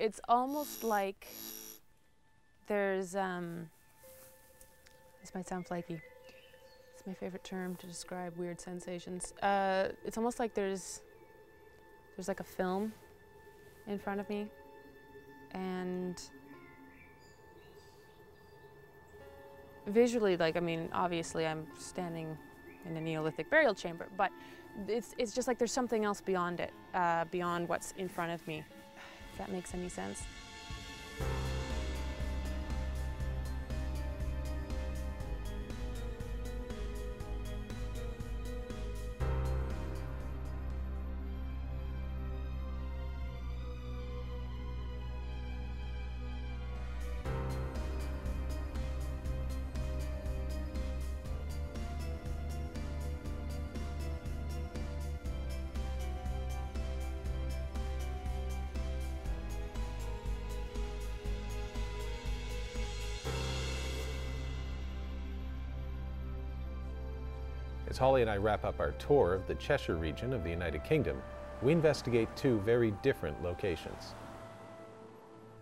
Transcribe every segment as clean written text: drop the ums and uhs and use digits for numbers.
It's almost like there's, this might sound flaky. It's my favorite term to describe weird sensations. It's almost like there's like a film in front of me, and visually, like, I mean, obviously I'm standing in a Neolithic burial chamber, but it's just like there's something else beyond it, beyond what's in front of me, if that makes any sense. As Holly and I wrap up our tour of the Cheshire region of the United Kingdom, we investigate two very different locations.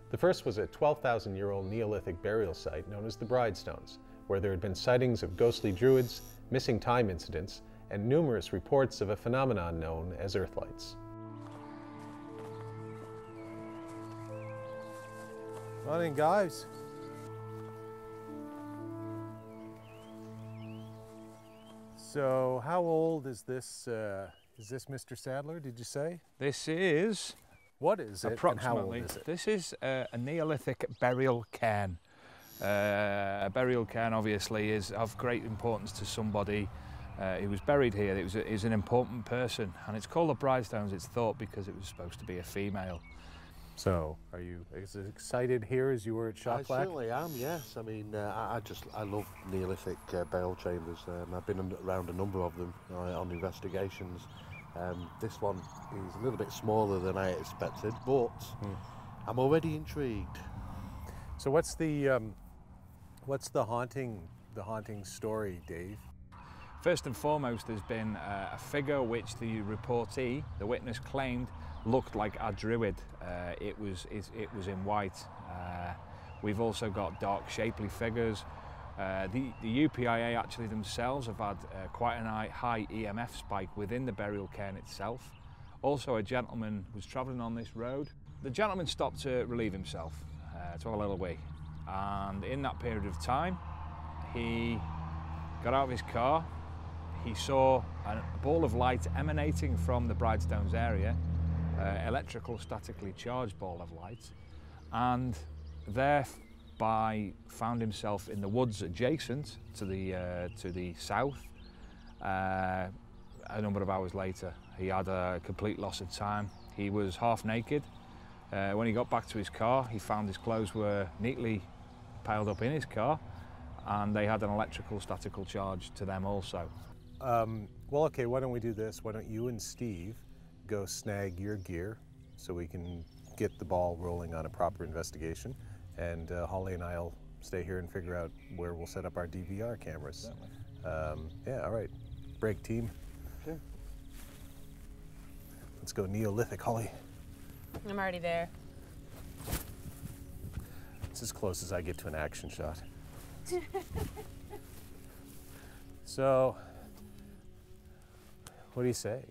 The first was a 12,000-year-old Neolithic burial site known as the Bridestones, where there had been sightings of ghostly druids, missing time incidents, and numerous reports of a phenomenon known as earthlights. Morning, guys. So, how old is this Mr. Sadler, did you say? This is... What is it, approximately, and how old is it? This is a Neolithic burial cairn. A burial cairn, obviously, is of great importance to somebody who was buried here. It was an important person, and it's called the Bridestones, it's thought, because it was supposed to be a female. So, are you as excited here as you were at Shock Black? I certainly am, yes. I mean, I love Neolithic burial chambers. I've been around a number of them on investigations. This one is a little bit smaller than I expected, but I'm already intrigued. So, what's the haunting story, Dave? First and foremost, there's been a figure which the reportee, the witness, claimed looked like a druid. It was in white. We've also got dark, shapely figures. The UPIA actually themselves have had quite a high EMF spike within the burial cairn itself. Also, a gentleman was travelling on this road. The gentleman stopped to relieve himself, to have a little wee. And in that period of time, he got out of his car. He saw a ball of light emanating from the Bridestones area, electrical statically charged ball of light, and thereby found himself in the woods adjacent to the south. A number of hours later, he had a complete loss of time. He was half naked. When he got back to his car, he found his clothes were neatly piled up in his car, and they had an electrical statical charge to them also. Well, okay, why don't we do this? Why don't you and Steve go snag your gear so we can get the ball rolling on a proper investigation, and Holly and I'll stay here and figure out where we'll set up our DVR cameras. Yeah, all right. Break, team. Sure. Let's go Neolithic, Holly. I'm already there. It's as close as I get to an action shot. So, what do you say?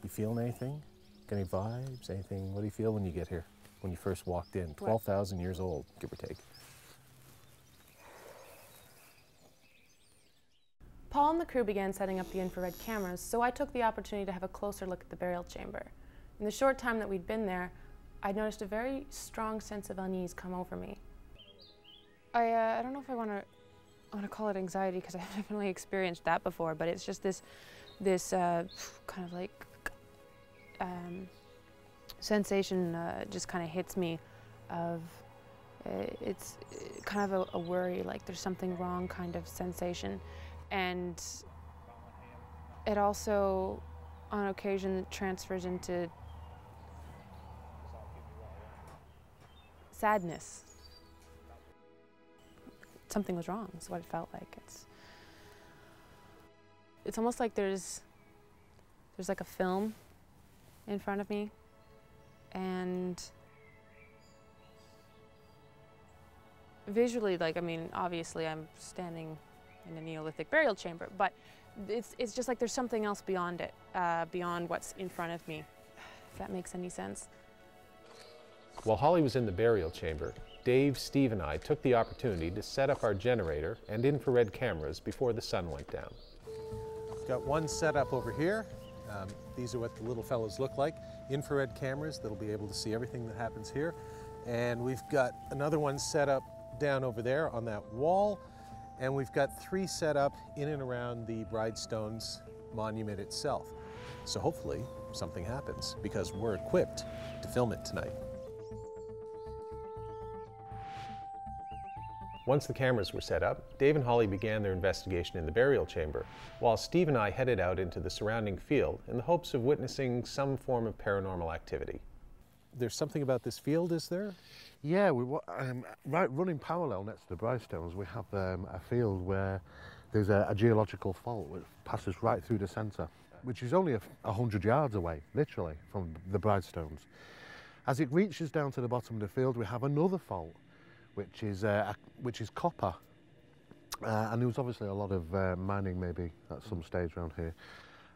You feeling anything? Got any vibes? Anything? What do you feel when you get here? When you first walked in? 12,000 years old, give or take. Paul and the crew began setting up the infrared cameras, so I took the opportunity to have a closer look at the burial chamber. In the short time that we'd been there, I noticed a very strong sense of unease come over me. I don't know if I want to call it anxiety, because I've definitely experienced that before, but it's just this kind of like sensation just kind of hits me of it's kind of a worry, like there's something wrong kind of sensation. And it also, on occasion, transfers into sadness. Something was wrong, is what it felt like. It's almost like there's like a film in front of me, and Visually, like, I mean, obviously I'm standing in a Neolithic burial chamber, but it's just like there's something else beyond it, beyond what's in front of me, if that makes any sense. While Holly was in the burial chamber, Dave, Steve, and I took the opportunity to set up our generator and infrared cameras before the sun went down. Got one set up over here. These are what the little fellows look like. Infrared cameras that'll be able to see everything that happens here. And we've got another one set up down over there on that wall. And we've got 3 set up in and around the Bridestones monument itself. So hopefully something happens because we're equipped to film it tonight. Once the cameras were set up, Dave and Holly began their investigation in the burial chamber, while Steve and I headed out into the surrounding field in the hopes of witnessing some form of paranormal activity. There's something about this field, is there? Yeah, right running parallel next to the Bridestones, we have a field where there's a geological fault which passes right through the centre, which is only 100 yards away, literally, from the Bridestones. As it reaches down to the bottom of the field, we have another fault, which is copper. And there was obviously a lot of mining maybe at some stage around here.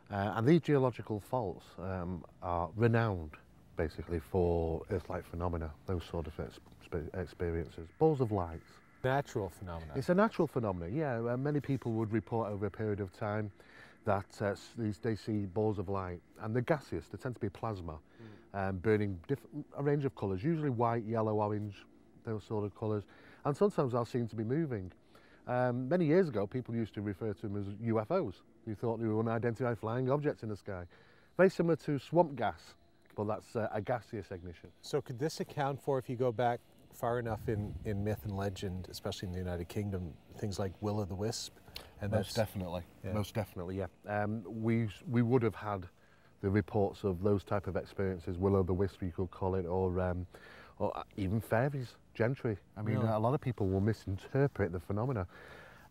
And these geological faults are renowned basically for Earth-like phenomena, those sort of experiences. Balls of light. Natural phenomena. It's a natural phenomenon, yeah. Many people would report over a period of time that they see balls of light, and they're gaseous, they tend to be plasma, burning a range of colours, usually white, yellow, orange, those sort of colours, and sometimes they'll seem to be moving. Many years ago, people used to refer to them as UFOs. You thought they were unidentified flying objects in the sky. Very similar to swamp gas, but that's a gaseous ignition. So could this account for, if you go back far enough in myth and legend, especially in the United Kingdom, things like Will-o'-the-Wisp? And Most definitely, yeah. Most definitely, yeah. We would have had the reports of those type of experiences, Will-o'-the-Wisp you could call it, or even fairies, gentry. I mean, Really? a lot of people will misinterpret the phenomena.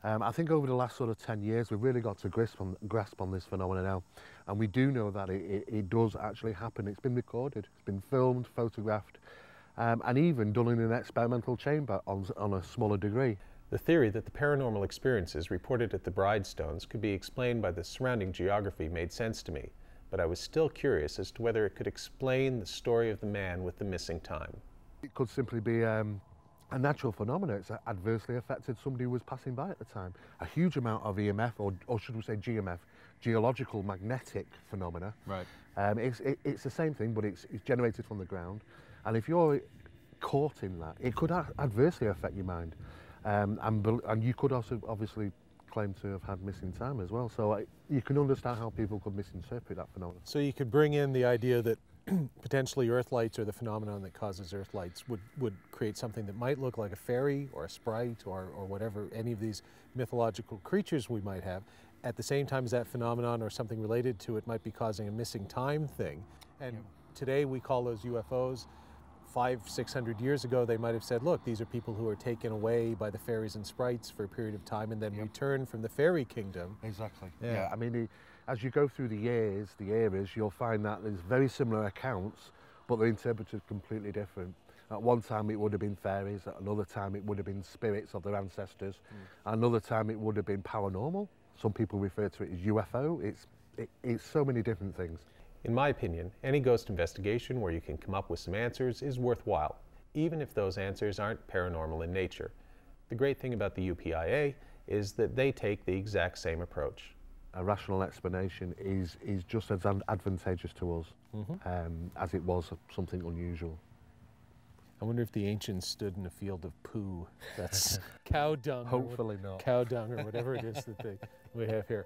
I think over the last sort of 10 years, we've really got to grasp on this phenomena now. And we do know that it does actually happen. It's been recorded, it's been filmed, photographed, and even done in an experimental chamber on a smaller degree. The theory that the paranormal experiences reported at the Bridestones could be explained by the surrounding geography made sense to me, but I was still curious as to whether it could explain the story of the man with the missing time. It could simply be a natural phenomenon. It's adversely affected somebody who was passing by at the time. A huge amount of EMF, or should we say GMF, geological magnetic phenomena. Right. It's the same thing, but it's generated from the ground. And if you're caught in that, it could adversely affect your mind. And you could also obviously claim to have had missing time as well. So you can understand how people could misinterpret that phenomenon. So you could bring in the idea that potentially earth lights, or the phenomenon that causes earth lights, would create something that might look like a fairy or a sprite or whatever, any of these mythological creatures we might have. At the same time as that phenomenon or something related to it might be causing a missing time thing. And today we call those UFOs. 500-600 years ago, they might have said, look, these are people who are taken away by the fairies and sprites for a period of time and then return from the fairy kingdom. Exactly. Yeah. I mean, as you go through the eras, you'll find that there's very similar accounts, but they're interpreted completely different. At one time it would have been fairies, at another time it would have been spirits of their ancestors, another time it would have been paranormal. Some people refer to it as UFO. It's so many different things. In my opinion, any ghost investigation where you can come up with some answers is worthwhile, even if those answers aren't paranormal in nature. The great thing about the UPIA is that they take the exact same approach. A rational explanation is just as advantageous to us as it was something unusual. I wonder if the ancients stood in a field of poo. That's cow dung. Hopefully not. Cow dung or whatever it is that we have here.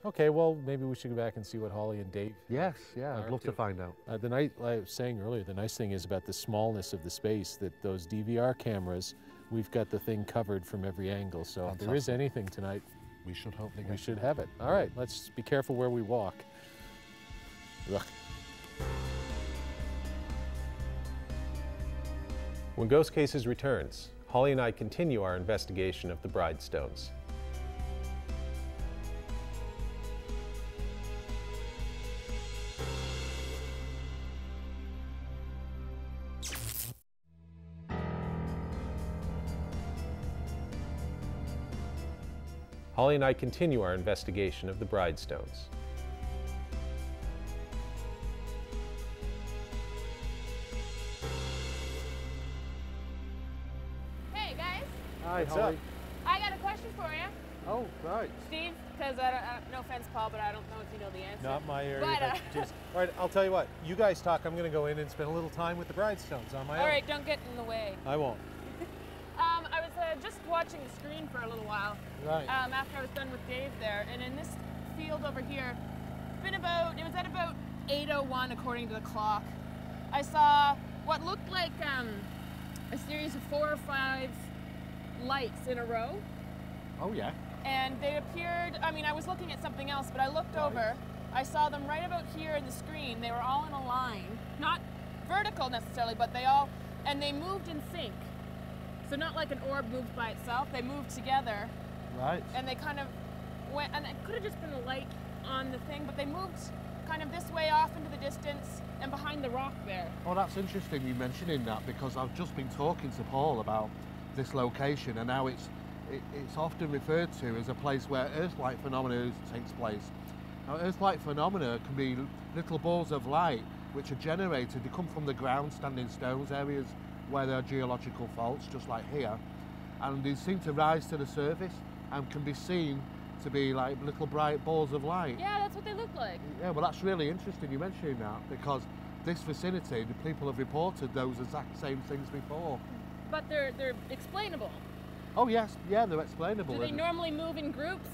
Okay, well, maybe we should go back and see what Holly and Dave. Yes, yeah, I'd love to find out. Like I was saying earlier, the nice thing is about the smallness of the space, that those DVR cameras, we've got the thing covered from every angle. So Fantastic. If there is anything tonight, we should hope we should have it. All right, let's be careful where we walk. Ugh. When Ghost Cases returns, Holly and I continue our investigation of the Bridestones. Holly and I continue our investigation of the Bridestones. Hey guys, Hi, What's Holly. up? I got a question for you. Oh, right. Steve, because no offense, Paul, but I don't know if you know the answer. Not my area. But, But all right, I'll tell you what. You guys talk. I'm going to go in and spend a little time with the Bridestones on my own. All right, don't get in the way. I won't. I was just watching the screen for a little while. Right. After I was done with Dave there, and in this field over here, it was at about 8:01 according to the clock. I saw what looked like a series of 4 or 5 lights in a row. Oh, yeah. And they appeared, I mean, I was looking at something else, but I looked over, I saw them right about here in the screen. They were all in a line, not vertical necessarily, but they moved in sync. So not like an orb moved by itself, they moved together, Right. and they kind of went, and it could have just been a light on the thing, but they moved kind of this way off into the distance and behind the rock there. Oh, that's interesting you mentioning that, because I've just been talking to Paul about this location, and now it's often referred to as a place where Earth-like phenomena takes place. Now, Earth-like phenomena can be little balls of light which are generated. They come from the ground, standing stones, areas where there are geological faults, just like here, and they seem to rise to the surface and can be seen to be like little bright balls of light. Yeah, that's what they look like. Yeah, well, that's really interesting you mentioning that, because this vicinity, the people have reported those exact same things before. But they're explainable. Oh yes, yeah, they're explainable. Do they normally move in groups?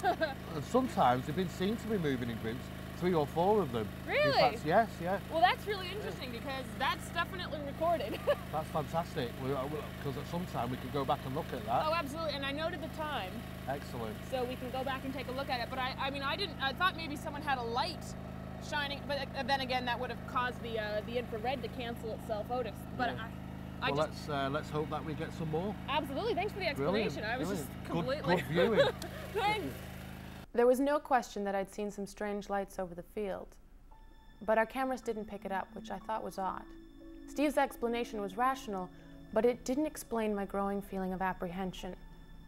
And sometimes they've been seen to be moving in groups, 3 or 4 of them. Really? In fact, yes, yeah, Well, that's really interesting because that's definitely recorded. that's fantastic. Because at some time we could go back and look at that. Oh, absolutely. And I noted the time, Excellent. so we can go back and take a look at it. But I mean, I thought maybe someone had a light shining, but then again, that would have caused the infrared to cancel itself out. But Yeah. I Well, just let's hope that we get some more. absolutely. Thanks for the Brilliant. explanation. I was Brilliant. just completely. Good viewing. Thanks. There was no question that I'd seen some strange lights over the field, but our cameras didn't pick it up, which I thought was odd. Steve's explanation was rational, but it didn't explain my growing feeling of apprehension,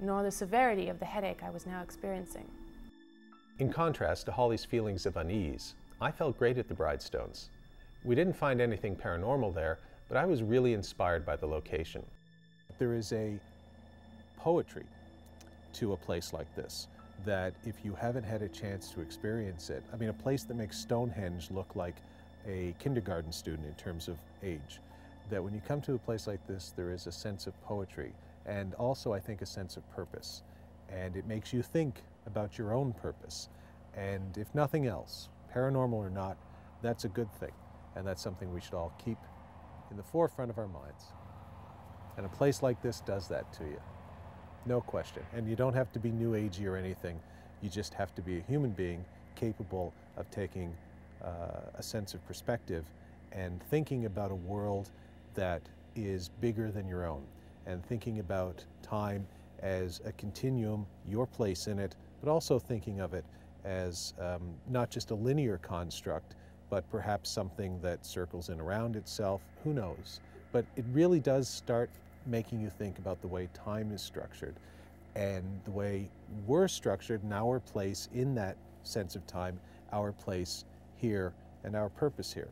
nor the severity of the headache I was now experiencing. In contrast to Holly's feelings of unease, I felt great at the Bridestones. We didn't find anything paranormal there, but I was really inspired by the location. There is a poetry to a place like this that if you haven't had a chance to experience it, I mean, a place that makes Stonehenge look like a kindergarten student in terms of age, that when you come to a place like this, there is a sense of poetry and also, I think, a sense of purpose. And it makes you think about your own purpose. And if nothing else, paranormal or not, that's a good thing. And that's something we should all keep in the forefront of our minds. And a place like this does that to you. No question. And you don't have to be new agey or anything. You just have to be a human being capable of taking a sense of perspective and thinking about a world that is bigger than your own, and thinking about time as a continuum, your place in it, but also thinking of it as not just a linear construct, but perhaps something that circles in around itself. Who knows? But it really does start making you think about the way time is structured and the way we're structured and our place in that sense of time, our place here and our purpose here.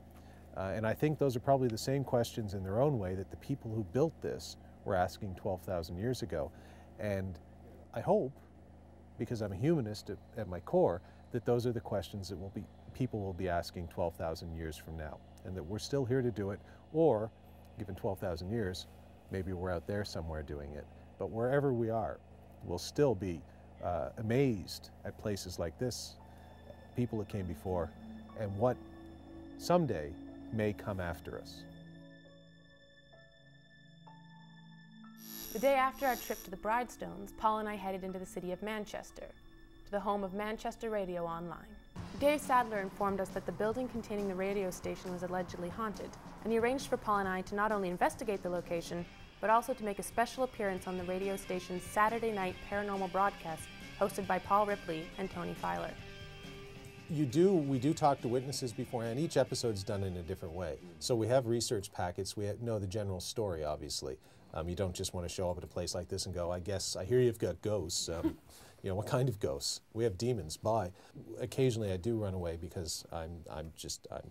And I think those are probably the same questions in their own way that the people who built this were asking 12,000 years ago. And I hope, because I'm a humanist at my core, that those are the questions that people will be asking 12,000 years from now, and that we're still here to do it, or given 12,000 years, maybe we're out there somewhere doing it. But wherever we are, we'll still be amazed at places like this, people that came before, and what someday may come after us. The day after our trip to the Bridestones, Paul and I headed into the city of Manchester, to the home of Manchester Radio Online. Dave Sadler informed us that the building containing the radio station was allegedly haunted, and he arranged for Paul and I to not only investigate the location, but also to make a special appearance on the radio station's Saturday night paranormal broadcast hosted by Paul Ripley and Tony Filer. We do talk to witnesses beforehand. Each episode's done in a different way. So we have research packets. We know the general story, obviously. You don't just want to show up at a place like this and go, I guess, I hear you've got ghosts. You know, what kind of ghosts? We have demons. Bye. Occasionally I do run away because I'm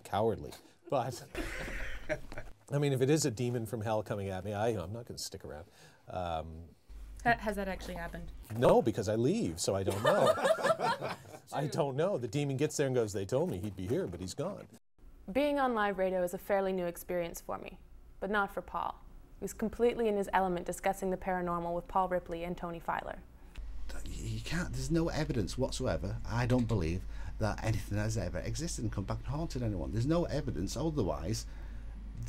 cowardly. But I mean, if it is a demon from hell coming at me, I'm not going to stick around. Has that actually happened? No, because I leave, so I don't know. I don't know. The demon gets there and goes, they told me he'd be here, but he's gone. Being on live radio is a fairly new experience for me, but not for Paul. He was completely in his element discussing the paranormal with Paul Ripley and Tony Filer. You can't, there's no evidence whatsoever, I don't believe, that anything has ever existed and come back and haunted anyone. There's no evidence, otherwise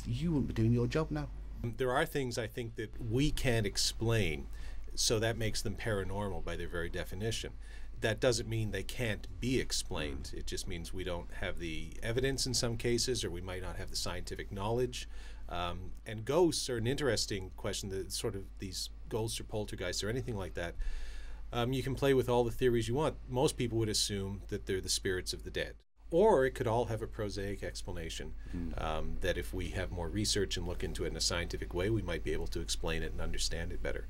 you wouldn't be doing your job now. There are things I think that we can't explain, so that makes them paranormal by their very definition. That doesn't mean they can't be explained. It just means we don't have the evidence in some cases, or we might not have the scientific knowledge. And ghosts are an interesting question, that sort of these ghosts or poltergeists or anything like that. You can play with all the theories you want. Most people would assume that they're the spirits of the dead. Or it could all have a prosaic explanation, that if we have more research and look into it in a scientific way, we might be able to explain it and understand it better.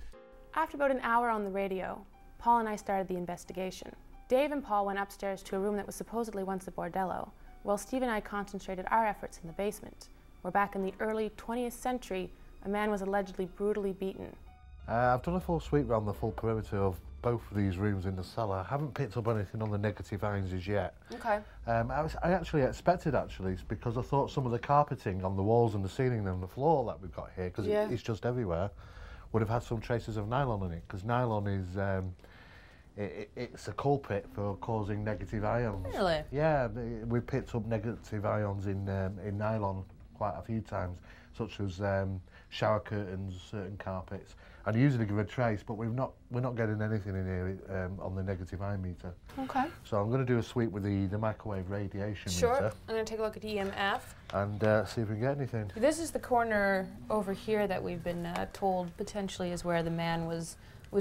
After about an hour on the radio, Paul and I started the investigation. Dave and Paul went upstairs to a room that was supposedly once a bordello, while Steve and I concentrated our efforts in the basement, where back in the early 20th century, a man was allegedly brutally beaten. I've done a full sweep around the full perimeter of both of these rooms in the cellar. I haven't picked up anything on the negative ions as yet. Okay. I actually expected, because I thought some of the carpeting on the walls and the ceiling and the floor that we've got here, because it's just everywhere, would have had some traces of nylon in it, because nylon is it's a culprit for causing negative ions. Really? Yeah, we picked up negative ions in nylon quite a few times, such as shower curtains, certain carpets, and usually give a trace, but we're not getting anything in here on the negative ion meter. Okay. So I'm going to do a sweep with the microwave radiation Sure. meter. I'm going to take a look at EMF. And see if we can get anything. This is the corner over here that we've been told potentially is where the man was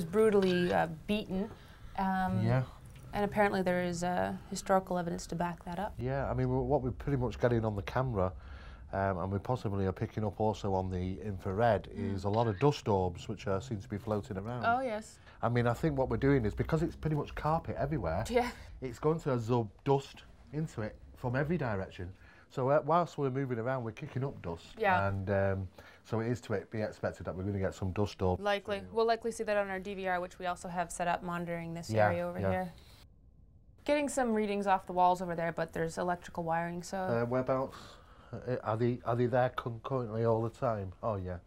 brutally beaten. Yeah. And apparently there is historical evidence to back that up. Yeah, I mean, what we're pretty much getting on the camera, and we possibly are picking up also on the infrared, is a lot of dust orbs which seem to be floating around. Oh, yes. I mean, I think what we're doing is, because it's pretty much carpet everywhere, it's going to absorb dust into it from every direction. So whilst we're moving around, we're kicking up dust. Yeah. And so it is to be expected that we're going to get some dust orbs. Likely. We'll likely see that on our DVR, which we also have set up monitoring this area over here. Getting some readings off the walls over there, but there's electrical wiring, so... Whereabouts? Are they there concurrently all the time? Oh, yeah.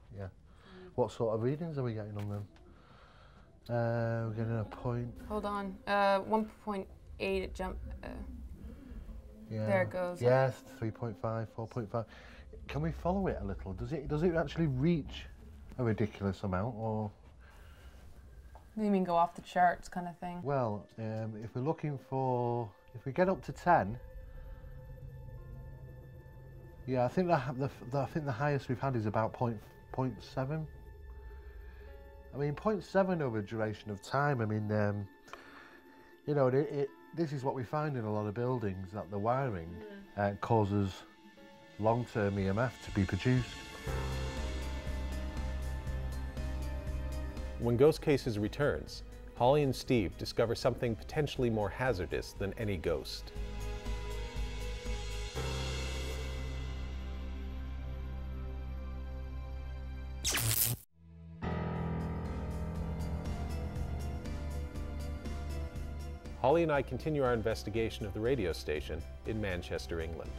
What sort of readings are we getting on them? We're getting a point. Hold on. 1.8 it jumped. Yeah. There it goes. Yes, 3.5, 4.5. Can we follow it a little? Does it actually reach a ridiculous amount, or? You mean go off the charts kind of thing? Well, if we're looking for, if we get up to 10, yeah, I think the highest we've had is about 0.7. I mean, 0.7 over a duration of time. I mean, you know, this is what we find in a lot of buildings, that the wiring causes long-term EMF to be produced. When Ghost Cases returns, Holly and Steve discover something potentially more hazardous than any ghost. Holly and I continue our investigation of the radio station in Manchester, England.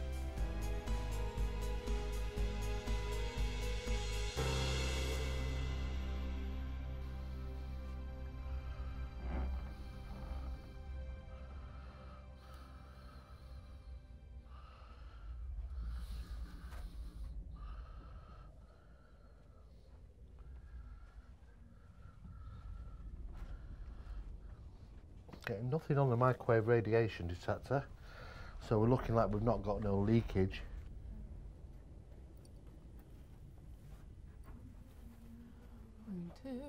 Getting nothing on the microwave radiation detector, so we're looking like we've not got no leakage. One, two.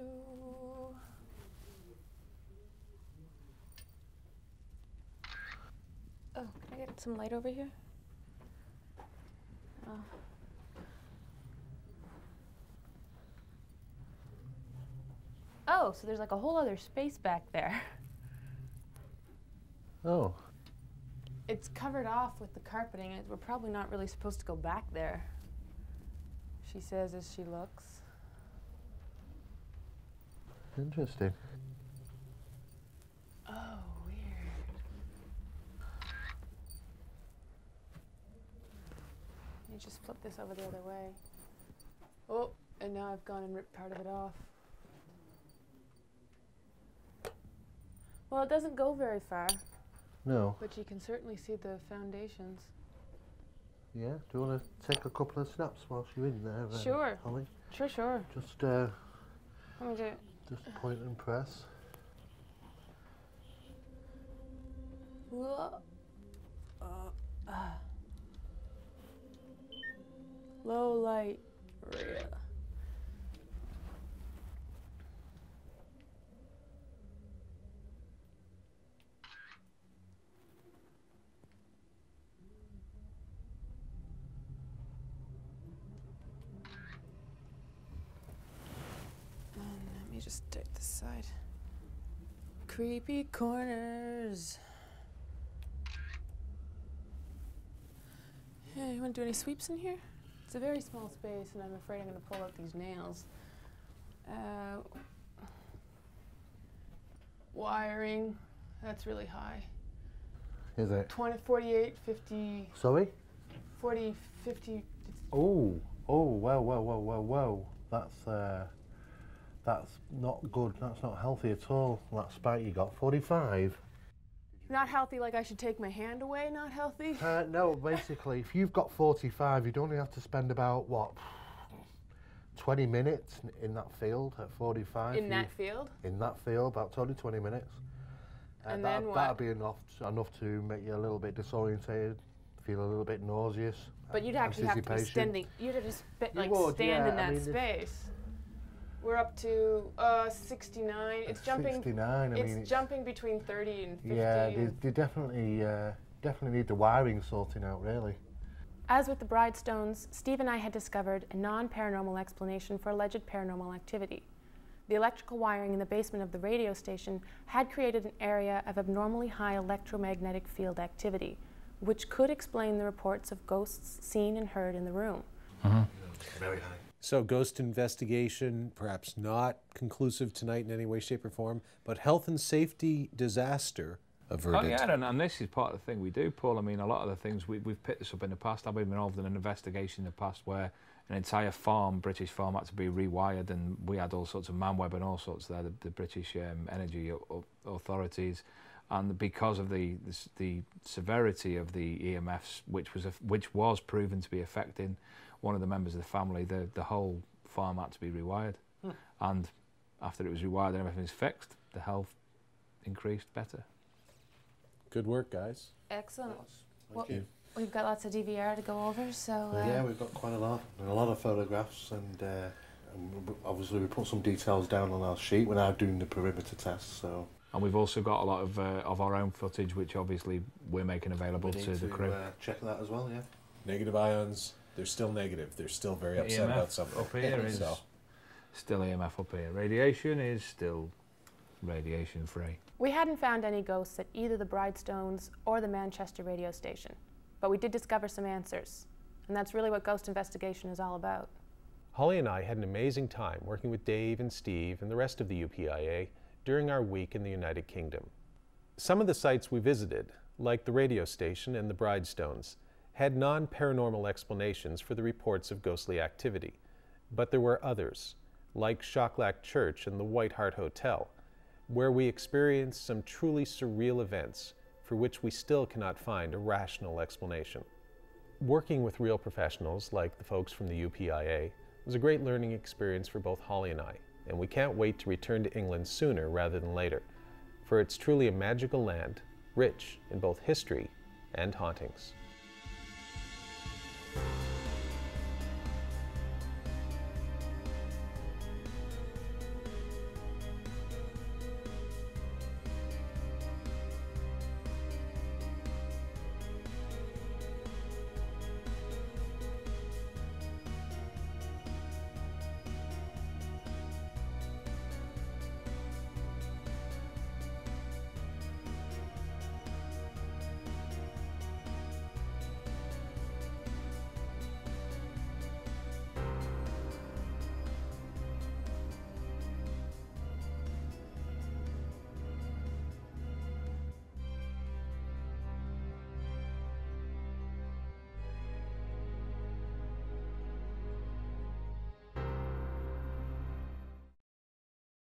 Oh, can I get some light over here? Oh. Oh, so there's like a whole other space back there. Oh. It's covered off with the carpeting. We're probably not really supposed to go back there, she says as she looks. Interesting. Oh, weird. Let me just flip this over the other way. Oh, and now I've gone and ripped part of it off. Well, it doesn't go very far. No. But you can certainly see the foundations. Yeah, do you want to take a couple of snaps whilst you're in there? Sure. Holly? Sure. Just, Let me do just point and press. Low light real. Let me just take this side. Creepy corners. Yeah, you want to do any sweeps in here? It's a very small space, and I'm afraid I'm going to pull out these nails. Wiring, that's really high. Is it? 20, 48, 50, Sorry? 40, 50. Oh, whoa. That's not good. That's not healthy at all. That spike you got, 45. Not healthy like I should take my hand away, not healthy? No, basically, if you've got 45, you'd only have to spend about, what, 20 minutes in that field at 45. In that field? In that field, about 20 minutes. And then what? That'd be enough to make you a little bit disorientated, feel a little bit nauseous. But you'd actually have to be standing. You'd have to stand in that space. We're up to 69. It's jumping. 69. It's jumping between 30 and 50. Yeah, they definitely need the wiring sorting out, really. As with the Bridestones, Steve and I had discovered a non-paranormal explanation for alleged paranormal activity. The electrical wiring in the basement of the radio station had created an area of abnormally high electromagnetic field activity, which could explain the reports of ghosts seen and heard in the room. Very high. So ghost investigation, perhaps not conclusive tonight in any way, shape, or form, but health and safety disaster averted. Oh yeah, and this is part of the thing we do, Paul. I mean, a lot of the things, we've picked this up in the past. I've been involved in an investigation in the past where an entire farm, British farm, had to be rewired, and we had all sorts of manweb and all sorts there, the British energy authorities. And because of the severity of the EMFs, which was proven to be affecting one of the members of the family, the whole farm had to be rewired. And after it was rewired and everything was fixed, the health increased better. Good work, guys. Excellent. Thank you. We've got lots of DVR to go over, so... Yeah, we've got quite a lot of photographs, and obviously we put some details down on our sheet. We're now doing the perimeter test, so... And we've also got a lot of our own footage, which obviously we're making available to the crew. Check that as well, yeah. Negative ions, they're still negative. They're still very upset about something. Up here is still EMF up here. Radiation is still radiation free. We hadn't found any ghosts at either the Bridestones or the Manchester radio station, but we did discover some answers, and that's really what ghost investigation is all about. Holly and I had an amazing time working with Dave and Steve and the rest of the UPIA during our week in the United Kingdom. Some of the sites we visited, like the radio station and the Bridestones, had non-paranormal explanations for the reports of ghostly activity, but there were others, like Schochlack Church and the White Hart Hotel, where we experienced some truly surreal events for which we still cannot find a rational explanation. Working with real professionals like the folks from the UPIA was a great learning experience for both Holly and I, and we can't wait to return to England sooner rather than later, for it's truly a magical land, rich in both history and hauntings.